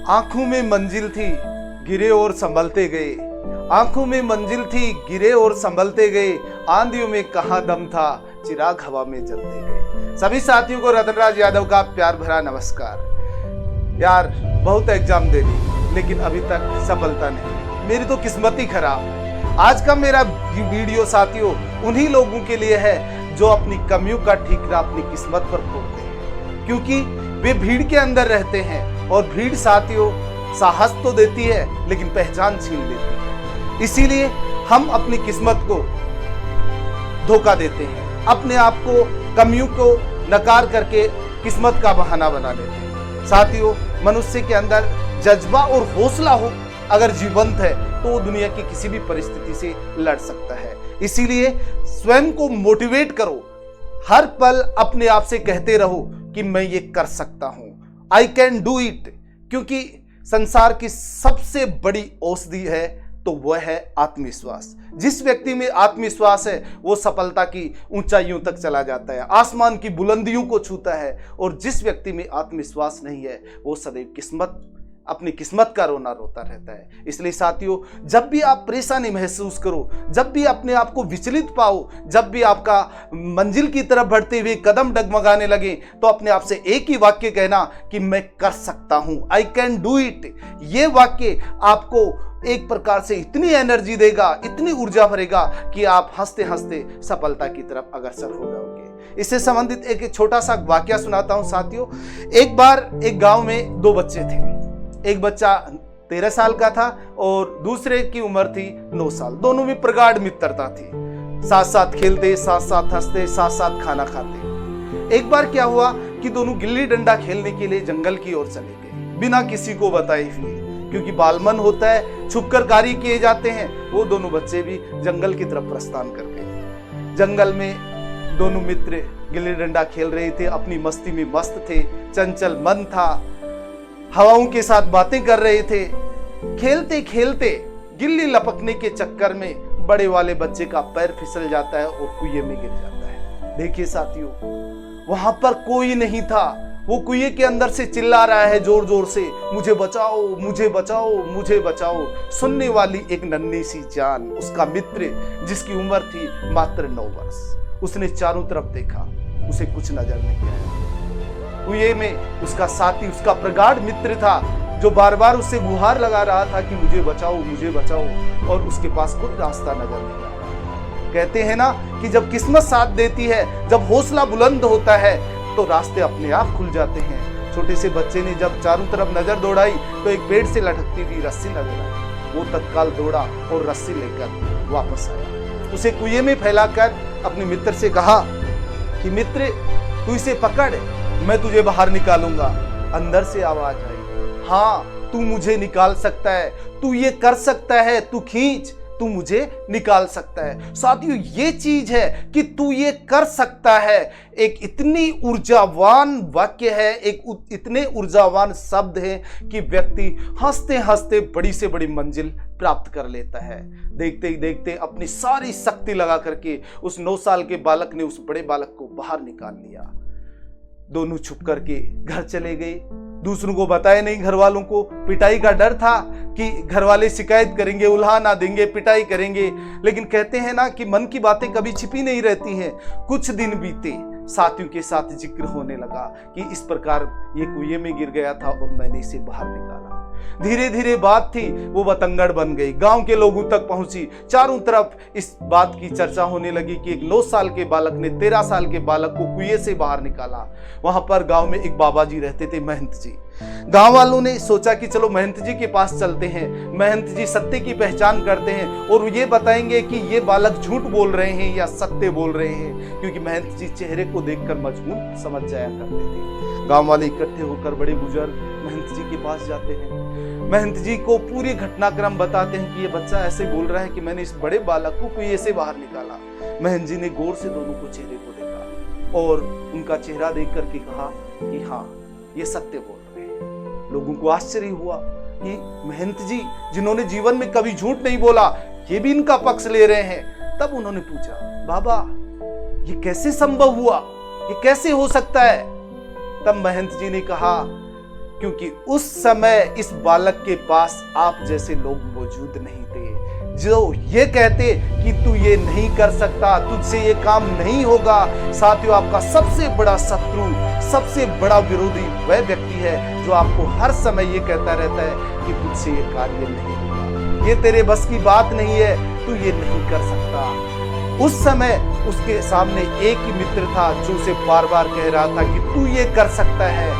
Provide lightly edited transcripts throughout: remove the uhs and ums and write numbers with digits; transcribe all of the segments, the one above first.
आंखों में मंजिल थी, गिरे और संभलते गए। आंखों में मंजिल थी, गिरे और संभलते गए। आंधियों में कहाँ दम था, चिराग हवा में जलते गए। सभी साथियों को रतनराज यादव का प्यार भरा नमस्कार। यार बहुत एग्जाम दे ली लेकिन अभी तक सफलता नहीं, मेरी तो किस्मत ही खराब। आज का मेरा वीडियो साथियों उन्हीं लोगों के लिए है जो अपनी कमियों का ठिकाना अपनी किस्मत पर फोड़ते हैं, क्योंकि वे भीड़ के अंदर रहते हैं और भीड़ साथियों साहस तो देती है लेकिन पहचान छीन लेती है। इसीलिए हम अपनी किस्मत को धोखा देते हैं, अपने आप को कमियों को नकार करके किस्मत का बहाना बना लेते हैं। साथियों मनुष्य के अंदर जज्बा और हौसला हो अगर जीवंत है तो वो दुनिया की किसी भी परिस्थिति से लड़ सकता है। इसीलिए स्वयं को मोटिवेट करो, हर पल अपने आप से कहते रहो कि मैं ये कर सकता हूं, आई कैन डू इट। क्योंकि संसार की सबसे बड़ी औषधि है तो वह है आत्मविश्वास। जिस व्यक्ति में आत्मविश्वास है वो सफलता की ऊंचाइयों तक चला जाता है, आसमान की बुलंदियों को छूता है। और जिस व्यक्ति में आत्मविश्वास नहीं है वो सदैव अपनी किस्मत का रोना रोता रहता है। इसलिए साथियों जब भी आप परेशानी महसूस करो, जब भी अपने आप को विचलित पाओ, जब भी आपका मंजिल की तरफ बढ़ते हुए कदम डगमगाने लगे तो अपने आप से एक ही वाक्य कहना कि मैं कर सकता हूं, आई कैन डू इट। ये वाक्य आपको एक प्रकार से इतनी एनर्जी देगा, इतनी ऊर्जा भरेगा कि आप हंसते हंसते सफलता की तरफ अग्रसर हो जाओगे। इससे संबंधित एक छोटा सा वाक्य सुनाता हूं साथियों। एक बार एक गांव में दो बच्चे थे। एक बच्चा 13 साल का था और दूसरे की उम्र थी 9 साल। दोनों में प्रगाढ़ मित्रता थी, साथ साथ खेलते, साथ साथ हंसते, साथ साथ खाना खाते। एक बार क्या हुआ कि दोनों गिल्ली डंडा खेलने के लिए जंगल की ओर चले गए बिना किसी को बताए हुए, क्योंकि बालमन होता है, छुपकर कार्य किए जाते हैं। वो दोनों बच्चे भी जंगल की तरफ प्रस्थान कर गए। जंगल में दोनों मित्र गिल्ली डंडा खेल रहे थे, अपनी मस्ती में मस्त थे, चंचल मन था, हवाओं के साथ बातें कर रहे थे। खेलते खेलते गिल्ली लपकने के चक्कर में बड़े वाले बच्चे का पैर फिसल जाता है और कुएं में गिर जाता है। देखिए साथियों वहां पर कोई नहीं था, वो कुएं के अंदर से चिल्ला रहा है जोर जोर से, मुझे बचाओ, मुझे बचाओ, मुझे बचाओ। सुनने वाली एक नन्ही सी जान, उसका मित्र जिसकी उम्र थी मात्र 9 वर्ष। उसने चारों तरफ देखा, उसे कुछ नजर नहीं आया। कुएं में उसका साथी, उसका प्रगाढ़ मित्र था जो बार बार उससे गुहार लगा रहा था कि मुझे बचाओ, मुझे बचाओ, और उसके पास कोई रास्ता नजर नहीं आ रहा। कहते हैं ना कि जब किस्मत साथ देती है, जब हौसला बुलंद होता है तो रास्ते अपने आप खुल जाते हैं। छोटे से बच्चे ने जब चारों तरफ नजर दौड़ाई तो एक पेड़ से लटकती हुई रस्सी नजर आई। वो तत्काल दौड़ा और रस्सी लेकर वापस आया। उसे कुएं में फैलाकर अपने मित्र से कहा कि मित्र तू इसे पकड़, मैं तुझे बाहर निकालूंगा। अंदर से आवाज आई, हाँ तू मुझे निकाल सकता है, तू ये कर सकता है, तू खींच, तू मुझे निकाल सकता है। साथियों ये चीज है कि तू ये कर सकता है, एक इतनी ऊर्जावान वाक्य है, एक इतने ऊर्जावान शब्द है कि व्यक्ति हंसते हंसते बड़ी से बड़ी मंजिल प्राप्त कर लेता है। देखते ही देखते अपनी सारी शक्ति लगा करके उस 9 साल के बालक ने उस बड़े बालक को बाहर निकाल लिया। दोनों छुप करके घर चले गए, दूसरों को बताया नहीं। घर वालों को पिटाई का डर था कि घर वाले शिकायत करेंगे, उल्हा ना देंगे, पिटाई करेंगे। लेकिन कहते हैं ना कि मन की बातें कभी छिपी नहीं रहती हैं। कुछ दिन बीते, साथियों के साथ जिक्र होने लगा कि इस प्रकार ये कुएं में गिर गया था और मैंने इसे बाहर निकाला। धीरे धीरे बात थी वो बतंगड़ बन गई, गांव के लोगों तक पहुंची। चारों तरफ इस बात की चर्चा होने लगी कि एक 9 साल के बालक ने 13 साल के बालक को कुएं से बाहर निकाला। वहां पर गांव में एक बाबा जी रहते थे, महंत जी। गांव वालों ने सोचा कि चलो महंत जी के पास चलते हैं, महंत जी सत्य की पहचान करते हैं और ये बताएंगे कि ये बालक झूठ बोल रहे हैं या सत्य बोल रहे हैं, क्योंकि महंत जी चेहरे को देखकर मजबूर समझ जाया करते थे। गांव वाले इकट्ठे होकर बड़े बुजुर्ग महंत जी के पास जाते हैं, महंत जी को पूरी घटनाक्रम बताते हैं कि ये बच्चा ऐसे बोल रहा है कि मैंने इस बड़े बालक को कुएं से बाहर निकाला। महंत जी ने गौर से दोनों को चेहरे को देखा और उनका चेहरा देख करके कहा कि हाँ ये सत्य बोल रहे हैं। लोगों को आश्चर्य हुआ कि महंत जी जिन्होंने जीवन में कभी झूठ नहीं बोला ये भी इनका पक्ष ले रहे हैं। तब उन्होंने पूछा, बाबा ये कैसे संभव हुआ, ये कैसे हो सकता है? तब महंत जी ने कहा क्योंकि उस समय इस बालक के पास आप जैसे लोग मौजूद नहीं थे जो ये कहते कि तू ये नहीं कर सकता, तुझसे ये काम नहीं होगा। साथियों, आपका सबसे बड़ा शत्रु, सबसे बड़ा विरोधी वह व्यक्ति है जो आपको हर समय ये कहता रहता है कि तुझसे ये कार्य नहीं होगा, ये तेरे बस की बात नहीं है, तू ये नहीं कर सकता। उस समय उसके सामने एक ही मित्र था जो उसे बार बार कह रहा था कि तू ये कर सकता है,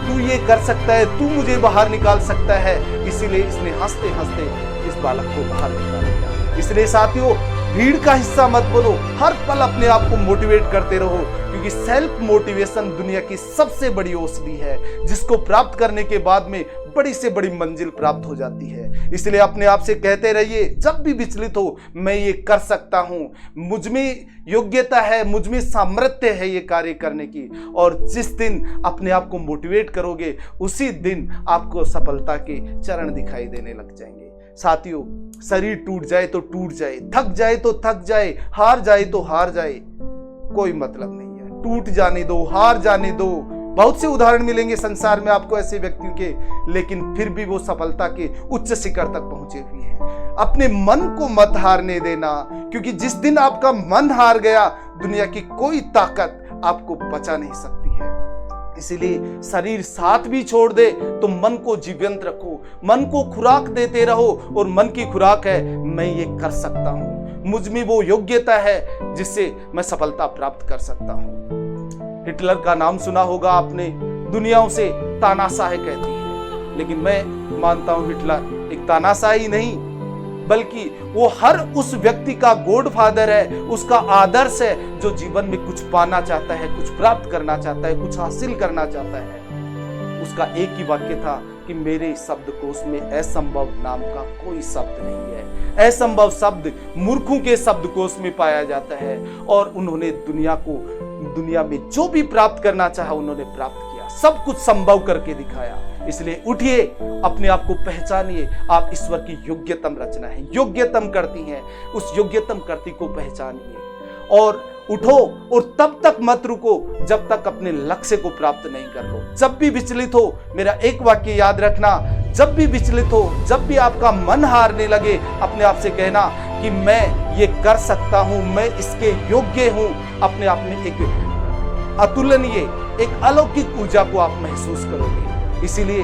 तू ये कर सकता है, तू मुझे बाहर निकाल सकता है। इसीलिए इसने हंसते हंसते इस बालक को बाहर निकाल दिया। इसलिए साथियों, भीड़ का हिस्सा मत बनो, हर पल अपने आप को मोटिवेट करते रहो, क्योंकि सेल्फ मोटिवेशन दुनिया की सबसे बड़ी औषधि है, जिसको प्राप्त करने के बाद में बड़ी से बड़ी मंजिल प्राप्त हो जाती है। इसलिए अपने आप से कहते रहिए, जब भी विचलित हो, मैं ये कर सकता हूं, मुझ में योग्यता है, मुझ में सामर्थ्य है ये कार्य करने की। और जिस दिन अपने आप को मोटिवेट करोगे, उसी दिन आपको सफलता के चरण दिखाई देने लग जाएंगे। साथियों, शरीर टूट जाए तो टूट जाए, थक जाए तो थक जाए, हार जाए तो हार जाए, कोई मतलब नहीं है। टूट जाने दो, हार जाने दो। बहुत से उदाहरण मिलेंगे संसार में आपको ऐसे व्यक्तियों के, लेकिन फिर भी वो सफलता के उच्च शिखर तक पहुंचे हुए हैं। अपने मन को मत हारने देना, क्योंकि जिस दिन आपका मन हार गया, दुनिया की कोई ताकत आपको बचा नहीं सकती है। इसीलिए शरीर साथ भी छोड़ दे तो मन को जीवंत रखो, मन को खुराक देते रहो, और मन की खुराक है, मैं ये कर सकता हूं, मुझ में वो योग्यता है जिससे मैं सफलता प्राप्त कर सकता हूं। हिटलर का नाम सुना होगा आपने, दुनिया उसे तानाशाह कहती है, लेकिन मैं मानता हूं हिटलर एक तानाशाह ही नहीं, बल्कि वो हर उस व्यक्ति का गॉडफादर है, उसका आदर्श है, जो जीवन में कुछ पाना चाहता है, कुछ प्राप्त करना चाहता है, कुछ हासिल करना चाहता है। उसका एक ही वाक्य था कि मेरे शब्दकोश में असंभव नाम का कोई शब्द नहीं है। असंभव शब्द मूर्खों के शब्दकोश में पाया जाता है, और उन्होंने दुनिया में जो भी प्राप्त करना चाहा उन्होंने प्राप्त किया, सब कुछ संभव करके दिखाया। इसलिए उठिए, अपने आप को पहचानिए, आप ईश्वर की योग्यतम रचना है, योग्यतम करती हैं, उस योग्यतम करती को पहचानिए और उठो। और तब तक मत रुको जब तक अपने लक्ष्य को प्राप्त नहीं कर लो। जब भी विचलित हो, मेरा एक वाक्य याद रखना, जब भी विचलित हो, जब भी आपका मन हारने लगे, अपने आप से कहना कि मैं ये कर सकता हूं, मैं इसके योग्य हूं। अपने आप में एक अतुलनीय, एक अलौकिक ऊर्जा को आप महसूस करोगे। इसीलिए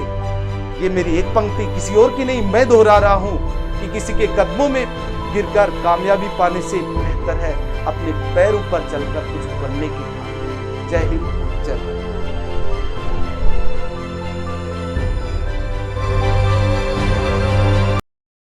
ये मेरी एक पंक्ति किसी और की नहीं, मैं दोहरा रहा हूं कि किसी के कदमों में गिरकर कामयाबी पाने से बेहतर है अपने पैरों पर चलकर कुछ बनने की। जय हिंद, जय भारत।